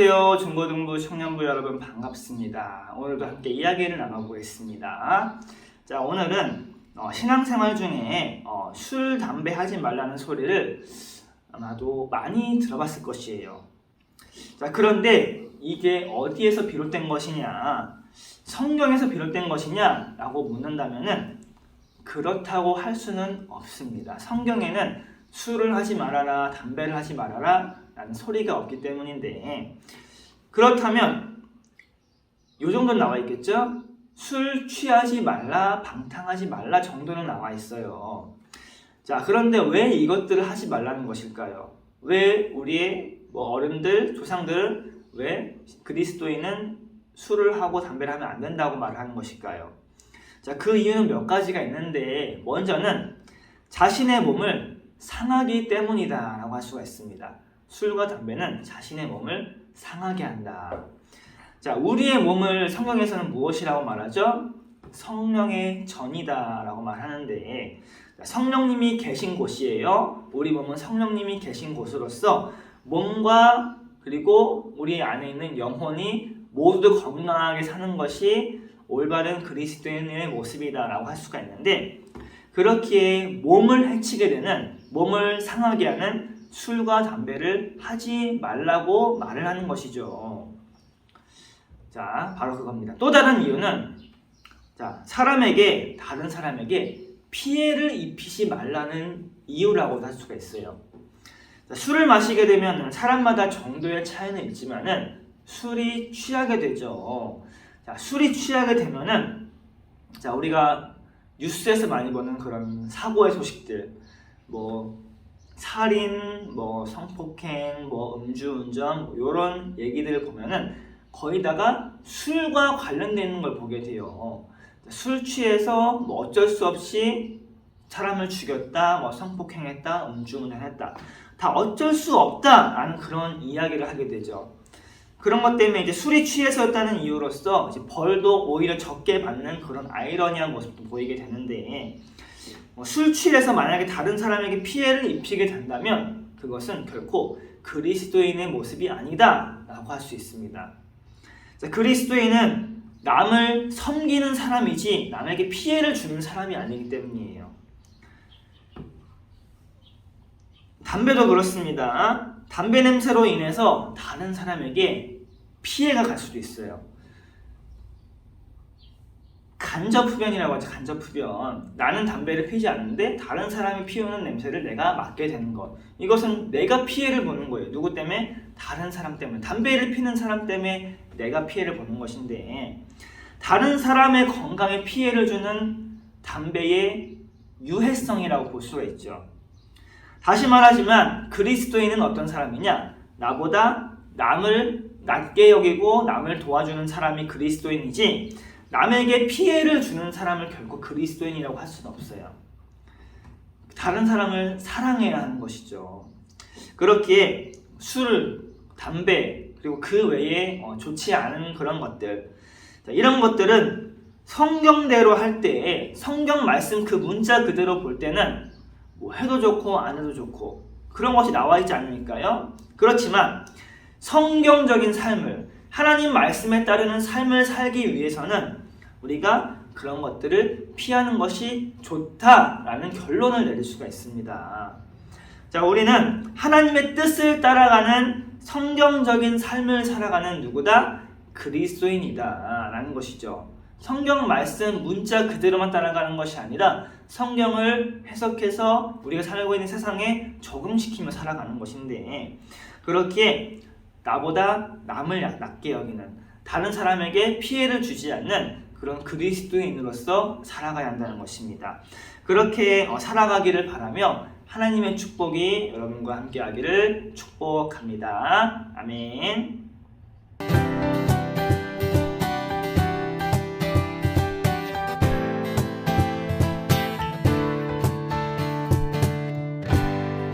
안녕하세요. 중고등부 청년부 여러분 반갑습니다. 오늘도 함께 이야기를 나눠보겠습니다. 자, 오늘은 신앙생활 중에 술, 담배 하지 말라는 소리를 아마도 많이 들어봤을 것이에요. 자, 그런데 이게 어디에서 비롯된 것이냐, 성경에서 비롯된 것이냐 라고 묻는다면은 그렇다고 할 수는 없습니다. 성경에는 술을 하지 말아라, 담배를 하지 말아라 라는 소리가 없기 때문인데, 그렇다면 요 정도는 나와 있겠죠? 술 취하지 말라, 방탕하지 말라 정도는 나와 있어요. 자, 그런데 왜 이것들을 하지 말라는 것일까요? 왜 우리의 어른들, 조상들은 왜 그리스도인은 술을 하고 담배를 하면 안 된다고 말하는 것일까요? 자, 그 이유는 몇 가지가 있는데, 먼저는 자신의 몸을 상하기 때문이다 라고 할 수가 있습니다. 술과 담배는 자신의 몸을 상하게 한다. 자, 우리의 몸을 성경에서는 무엇이라고 말하죠? 성령의 전이다 라고 말하는데, 성령님이 계신 곳이에요. 우리 몸은 성령님이 계신 곳으로서 몸과 그리고 우리 안에 있는 영혼이 모두 건강하게 사는 것이 올바른 그리스도인의 모습이다 라고 할 수가 있는데, 그렇기에 몸을 해치게 되는, 몸을 상하게 하는 술과 담배를 하지 말라고 말을 하는 것이죠. 자, 바로 그겁니다. 또 다른 이유는, 자, 다른 사람에게 피해를 입히지 말라는 이유라고도 할 수가 있어요. 자, 술을 마시게 되면 사람마다 정도의 차이는 있지만은 술이 취하게 되죠. 자, 술이 취하게 되면은, 자, 우리가 뉴스에서 많이 보는 그런 사고의 소식들, 살인, 성폭행, 음주운전, 이런 얘기들을 보면은 거의 다가 술과 관련되어 있는 걸 보게 돼요. 술 취해서 어쩔 수 없이 사람을 죽였다, 성폭행했다, 음주운전했다. 다 어쩔 수 없다라는 그런 이야기를 하게 되죠. 그런 것 때문에 이제 술이 취해서였다는 이유로서 이제 벌도 오히려 적게 받는 그런 아이러니한 모습도 보이게 되는데, 술 취해서 만약에 다른 사람에게 피해를 입히게 된다면 그것은 결코 그리스도인의 모습이 아니다 라고 할 수 있습니다. 자, 그리스도인은 남을 섬기는 사람이지 남에게 피해를 주는 사람이 아니기 때문이에요. 담배도 그렇습니다. 담배 냄새로 인해서 다른 사람에게 피해가 갈 수도 있어요. 간접 흡연이라고 하죠. 간접 흡연. 나는 담배를 피지 않는데 다른 사람이 피우는 냄새를 내가 맡게 되는 것. 이것은 내가 피해를 보는 거예요. 누구 때문에? 다른 사람 때문에. 담배를 피는 사람 때문에 내가 피해를 보는 것인데, 다른 사람의 건강에 피해를 주는 담배의 유해성이라고 볼 수가 있죠. 다시 말하지만 그리스도인은 어떤 사람이냐? 나보다 남을 낮게 여기고 남을 도와주는 사람이 그리스도인이지, 남에게 피해를 주는 사람을 결코 그리스도인이라고 할 수는 없어요. 다른 사람을 사랑해야 하는 것이죠. 그렇기에 술, 담배, 그리고 그 외에 좋지 않은 그런 것들, 이런 것들은 성경대로 할 때, 성경 말씀 그 문자 그대로 볼 때는 해도 좋고 안 해도 좋고 그런 것이 나와 있지 않으니까요. 그렇지만 성경적인 삶을, 하나님 말씀에 따르는 삶을 살기 위해서는 우리가 그런 것들을 피하는 것이 좋다라는 결론을 내릴 수가 있습니다. 자, 우리는 하나님의 뜻을 따라가는 성경적인 삶을 살아가는 누구다? 그리스도인이다 라는 것이죠. 성경 말씀 문자 그대로만 따라가는 것이 아니라 성경을 해석해서 우리가 살고 있는 세상에 적응시키며 살아가는 것인데, 그렇기에 나보다 남을 낮게 여기는, 다른 사람에게 피해를 주지 않는 그런 그리스도인으로서 살아가야 한다는 것입니다. 그렇게 살아가기를 바라며 하나님의 축복이 여러분과 함께 하기를 축복합니다. 아멘.